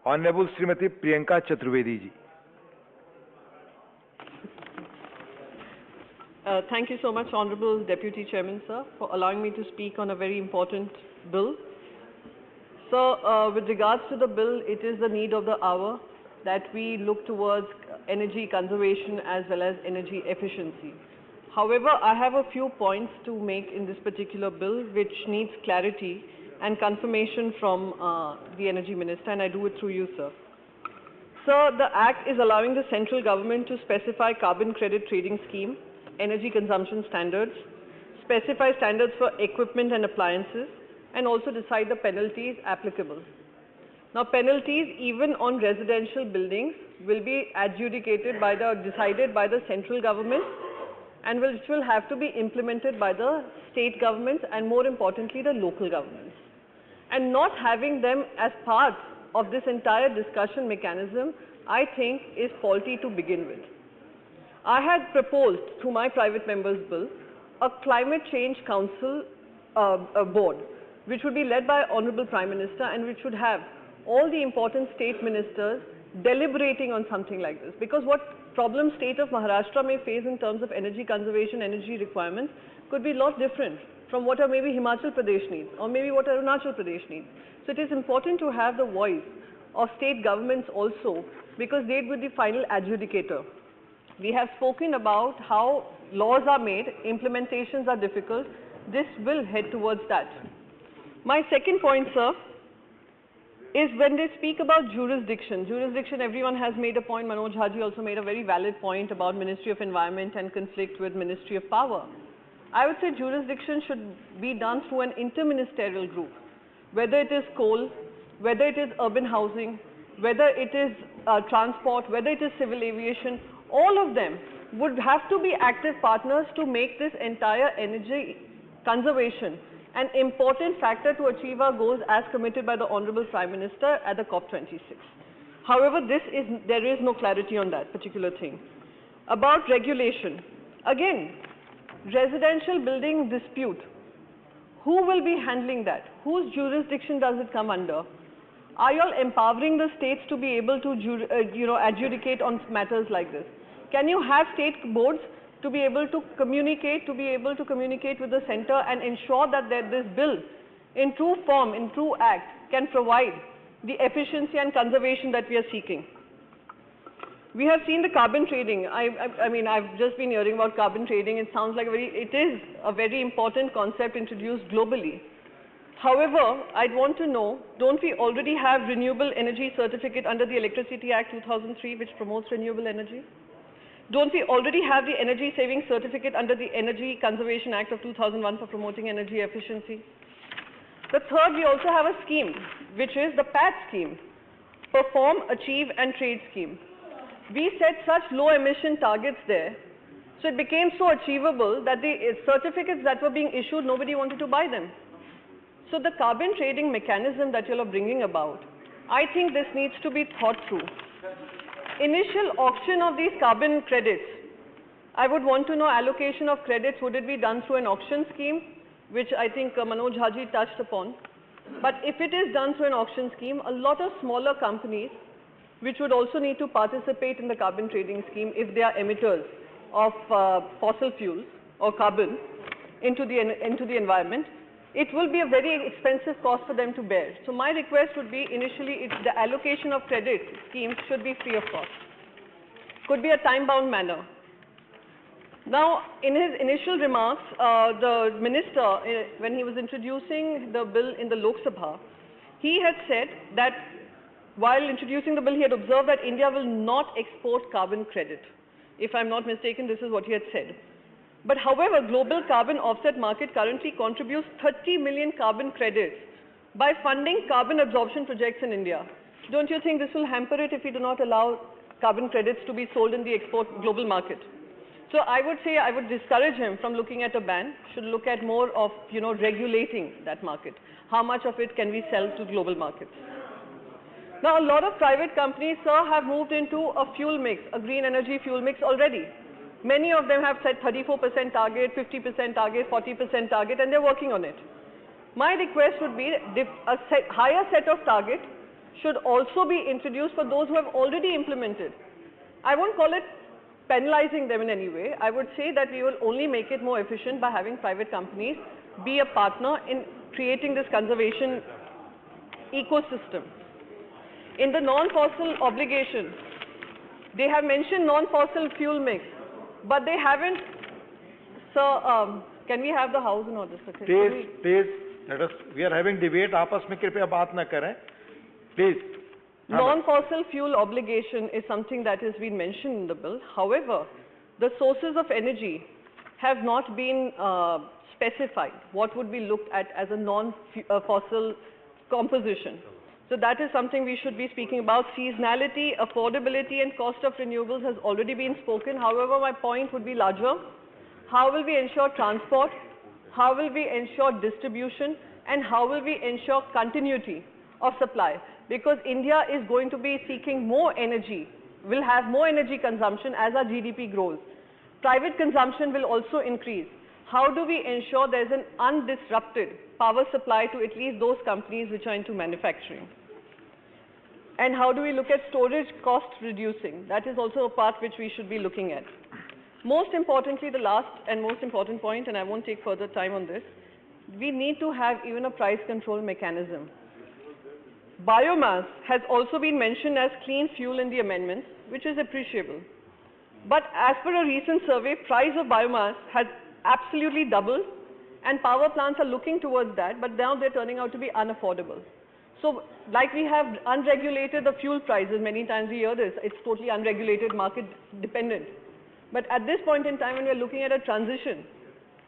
Honorable Srimati Priyanka Chaturvedi ji. Thank you so much, Honorable Deputy Chairman, sir, for allowing me to speak on a very important bill. So, with regards to the bill, it is the need of the hour that we look towards energy conservation as well as energy efficiency. However, I have a few points to make in this particular bill which needs clarity and confirmation from the Energy Minister, and I do it through you, sir. Sir, the Act is allowing the central government to specify carbon credit trading scheme, energy consumption standards, specify standards for equipment and appliances, and also decide the penalties applicable. Now, penalties even on residential buildings will be decided by the central government, and which will have to be implemented by the state governments and, more importantly, the local governments. And not having them as part of this entire discussion mechanism, I think, is faulty to begin with. I had proposed through my private member's bill a climate change council board, which would be led by Honorable Prime Minister and which would have all the important state ministers deliberating on something like this. Because what problem state of Maharashtra may face in terms of energy conservation, energy requirements could be a lot different from what maybe Himachal Pradesh needs or maybe what Arunachal Pradesh needs. So it is important to have the voice of state governments also, because they would be the final adjudicator. We have spoken about how laws are made, implementations are difficult. This will head towards that. My second point, sir, is when they speak about jurisdiction. Jurisdiction, everyone has made a point. Manoj Haji also made a very valid point about Ministry of Environment and conflict with Ministry of Power. I would say jurisdiction should be done through an interministerial group, whether it is coal, whether it is urban housing, whether it is transport, whether it is civil aviation. All of them would have to be active partners to make this entire energy conservation an important factor to achieve our goals as committed by the Honorable Prime Minister at the COP26. However, there is no clarity on that particular thing. About regulation, again, residential building dispute, who will be handling that? Whose jurisdiction does it come under? Are you all empowering the states to be able to adjudicate on matters like this? Can you have state boards to be able to communicate with the center and ensure that this bill in true form, in true act, can provide the efficiency and conservation that we are seeking? We have seen the carbon trading. I mean, I've just been hearing about carbon trading. It sounds like it is a very important concept introduced globally. However, I'd want to know, don't we already have renewable energy certificate under the Electricity Act 2003, which promotes renewable energy? Don't we already have the energy saving certificate under the Energy Conservation Act of 2001 for promoting energy efficiency? The third, we also have a scheme, which is the PAT scheme, Perform, Achieve and Trade scheme. We set such low emission targets there, so it became so achievable that the certificates that were being issued, nobody wanted to buy them. So the carbon trading mechanism that you are bringing about, I think this needs to be thought through. Initial auction of these carbon credits, I would want to know allocation of credits, would it be done through an auction scheme, which I think Manoj Haji touched upon. But if it is done through an auction scheme, a lot of smaller companies, which would also need to participate in the carbon trading scheme if they are emitters of fossil fuels or carbon into the environment, it will be a very expensive cost for them to bear. So my request would be initially the allocation of credit schemes should be free of cost. Could be a time-bound manner. Now, in his initial remarks, the minister, when he was introducing the bill in the Lok Sabha, he had said that while introducing the bill, he had observed that India will not export carbon credit. If I'm not mistaken, this is what he had said. But however, global carbon offset market currently contributes 30 million carbon credits by funding carbon absorption projects in India. Don't you think this will hamper it if we do not allow carbon credits to be sold in the export global market? So I would say I would discourage him from looking at a ban, should look at more of, regulating that market. How much of it can we sell to global markets? Now, a lot of private companies, sir, have moved into a fuel mix, a green energy fuel mix already. Many of them have set 34% target, 50% target, 40% target, and they're working on it. My request would be a higher set of target should also be introduced for those who have already implemented. I won't call it penalizing them in any way. I would say that we will only make it more efficient by having private companies be a partner in creating this conservation ecosystem. In the non-fossil obligation, they have mentioned non-fossil fuel mix, but they haven't. Sir, can we have the house in order? Please, let us. We are having debate. आपस में कृपया बात न करें. Please. Non-fossil fuel obligation is something that has been mentioned in the bill. However, the sources of energy have not been specified. What would be looked at as a non-fossil composition? So that is something we should be speaking about. Seasonality, affordability and cost of renewables has already been spoken. However, my point would be larger. How will we ensure transport? How will we ensure distribution? And how will we ensure continuity of supply? Because India is going to be seeking more energy, will have more energy consumption as our GDP grows. Private consumption will also increase. How do we ensure there is an undisrupted power supply to at least those companies which are into manufacturing? And how do we look at storage cost reducing? That is also a part which we should be looking at. Most importantly, the last and most important point, and I won't take further time on this, we need to have even a price control mechanism. Biomass has also been mentioned as clean fuel in the amendments, which is appreciable. But as per a recent survey, price of biomass has absolutely doubled, and power plants are looking towards that, but now they're turning out to be unaffordable. So, like we have unregulated the fuel prices, many times we hear this, it's totally unregulated, market dependent. But at this point in time, when we're looking at a transition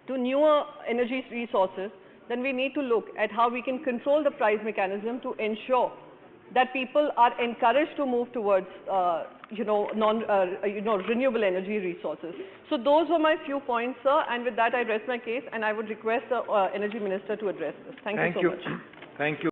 to newer energy resources, then we need to look at how we can control the price mechanism to ensure that people are encouraged to move towards, renewable energy resources. So those were my few points, sir, and with that I rest my case, and I would request the Energy Minister to address this. Thank you so much. Thank you.